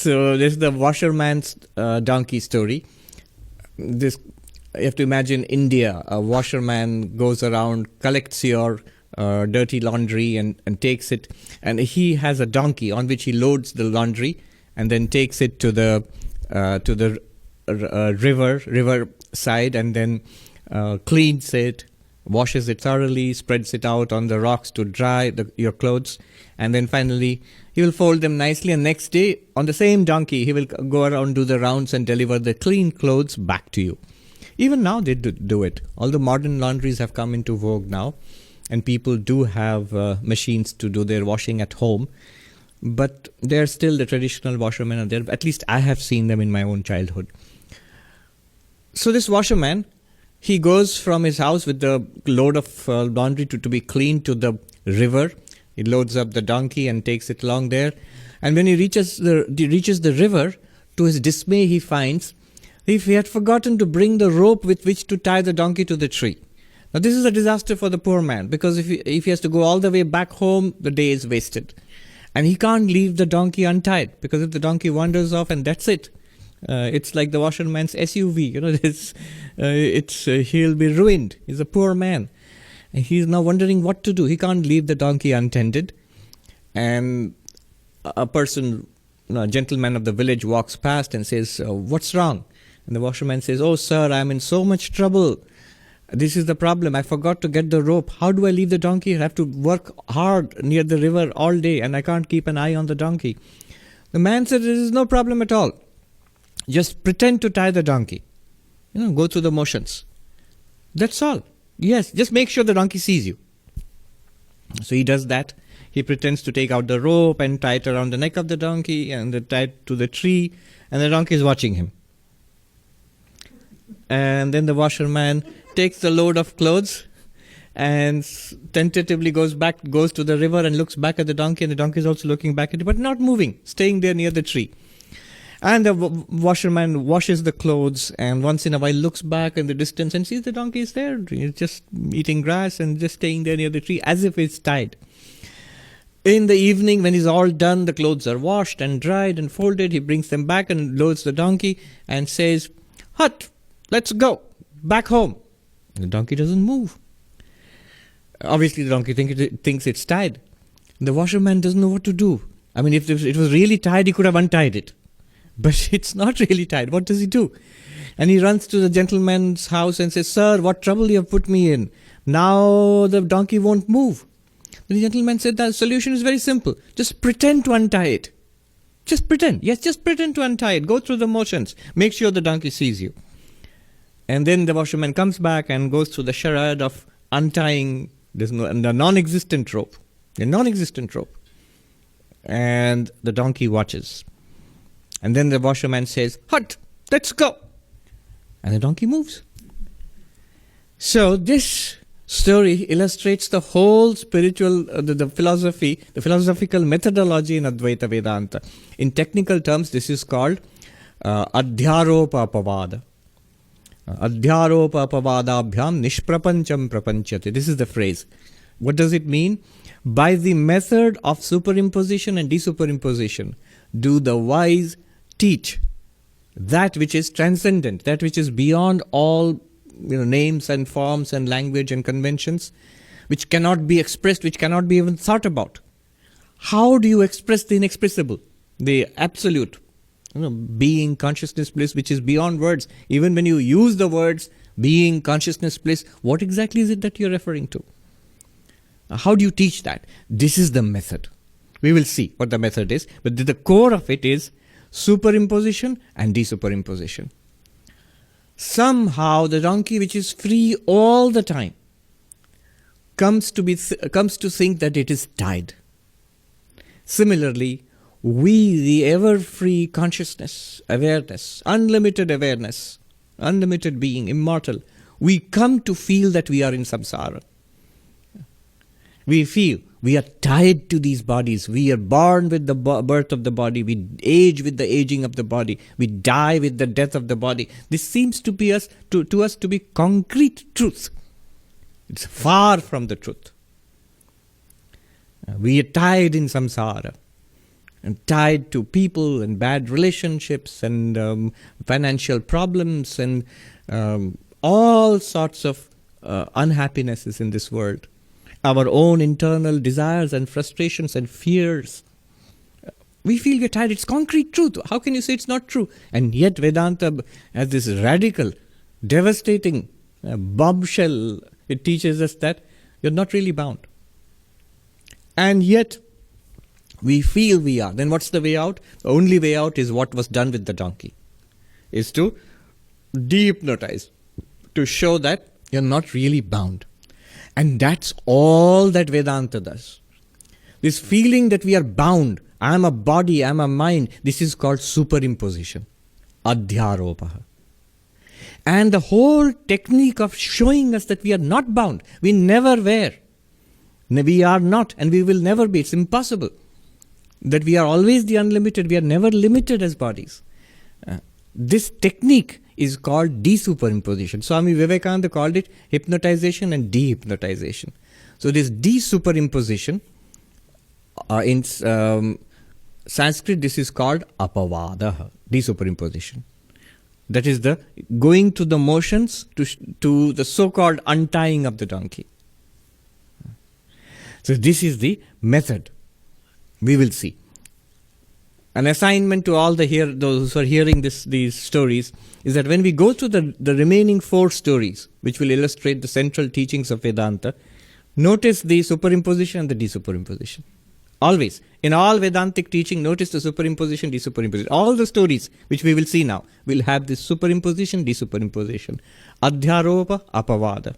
So this is the washerman's donkey story. This, you have to imagine India. A washerman goes around, collects your dirty laundry and takes it. And he has a donkey on which he loads the laundry and then takes it to the river side, and then cleans it, washes it thoroughly, spreads it out on the rocks to dry your clothes, and then finally he will fold them nicely, and next day on the same donkey he will go around, do the rounds and deliver the clean clothes back to you. Even now they do it. All the modern laundries have come into vogue now, and people do have machines to do their washing at home, but they're still the traditional washermen are there. At least I have seen them in my own childhood. So this washerman, he goes from his house with the load of laundry to be cleaned to the river. He loads up the donkey and takes it along there. And when he reaches the river, to his dismay, he finds if he had forgotten to bring the rope with which to tie the donkey to the tree. Now this is a disaster for the poor man, because if he has to go all the way back home, the day is wasted. And he can't leave the donkey untied, because if the donkey wanders off, and that's it. It's like the washerman's SUV, he'll be ruined. He's a poor man. And he's now wondering what to do. He can't leave the donkey untended. And a gentleman of the village walks past and says, what's wrong? And the washerman says, oh sir, I'm in so much trouble. This is the problem. I forgot to get the rope. How do I leave the donkey? I have to work hard near the river all day, and I can't keep an eye on the donkey. The man said, there is no problem at all. Just pretend to tie the donkey. Go through the motions. That's all. Yes, just make sure the donkey sees you. So he does that. He pretends to take out the rope and tie it around the neck of the donkey and tie it to the tree, and the donkey is watching him. And then the washerman takes the load of clothes and tentatively goes to the river and looks back at the donkey, and the donkey is also looking back at it, but not moving, staying there near the tree. And the washerman washes the clothes, and once in a while looks back in the distance and sees the donkey is there. He's just eating grass and just staying there near the tree as if it's tied. In the evening, when he's all done, the clothes are washed and dried and folded. He brings them back and loads the donkey and says, "Hut, let's go back home." And the donkey doesn't move. Obviously, the donkey thinks it's tied. The washerman doesn't know what to do. I mean, if it was really tied, he could have untied it. But it's not really tied. What does he do? And he runs to the gentleman's house and says, "Sir, what trouble you have put me in. Now the donkey won't move." The gentleman said, the solution is very simple. Just pretend to untie it. Just pretend. Yes, just pretend to untie it. Go through the motions. Make sure the donkey sees you. And then the washerman comes back and goes through the charade of untying the non-existent rope. The non-existent rope. And the donkey watches. And then the washerman says, "Hut, let's go." And the donkey moves. So this story illustrates the whole spiritual, the philosophical methodology in Advaita Vedanta. In technical terms, this is called Adhyaropa Apavada. Adhyaropa Apavadabhyam Nishprapancham Prapanchate. This is the phrase. What does it mean? By the method of superimposition and desuperimposition, do the wise teach that which is transcendent, that which is beyond all names and forms and language and conventions, which cannot be expressed, which cannot be even thought about. How do you express the inexpressible, the absolute, being, consciousness, bliss, which is beyond words? Even when you use the words being, consciousness, bliss, what exactly is it that you're referring to? How do you teach that? This is the method. We will see what the method is, but the core of it is superimposition and desuperimposition. Somehow the donkey, which is free all the time, comes to think that it is tied. Similarly, we, the ever-free consciousness, awareness, unlimited being, immortal, we come to feel that we are in samsara. We feel we are tied to these bodies. We are born with the birth of the body. We age with the aging of the body. We die with the death of the body. This seems to be to us to be concrete truth. It's far from the truth. We are tied in samsara. and tied to people and bad relationships and financial problems and all sorts of unhappinesses in this world. Our own internal desires and frustrations and fears. We feel we're tired. It's concrete truth. How can you say it's not true? And yet Vedanta has this radical, devastating bombshell. It teaches us that you're not really bound. And yet we feel we are. Then what's the way out? The only way out is what was done with the donkey. Is to dehypnotize. To show that you're not really bound. And that's all that Vedanta does. This feeling that we are bound, I am a body, I am a mind, this is called superimposition. Adhyaropaha. And the whole technique of showing us that we are not bound, we never were. We are not and we will never be. It's impossible. That we are always the unlimited, we are never limited as bodies. This technique is called desuperimposition. Swami Vivekananda called it hypnotization and dehypnotization. So this desuperimposition, in Sanskrit this is called apavadaha, desuperimposition. That is the going to the motions to the so-called untying of the donkey. So this is the method. We will see. An assignment to all those who are hearing these stories is that when we go through the remaining 4 stories, which will illustrate the central teachings of Vedanta, notice the superimposition and the desuperimposition. Always. In all Vedantic teaching, notice the superimposition, desuperimposition. All the stories, which we will see now, will have this superimposition, desuperimposition. Adhyaropa, apavada.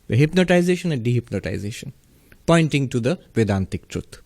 The hypnotization and dehypnotization, pointing to the Vedantic truth.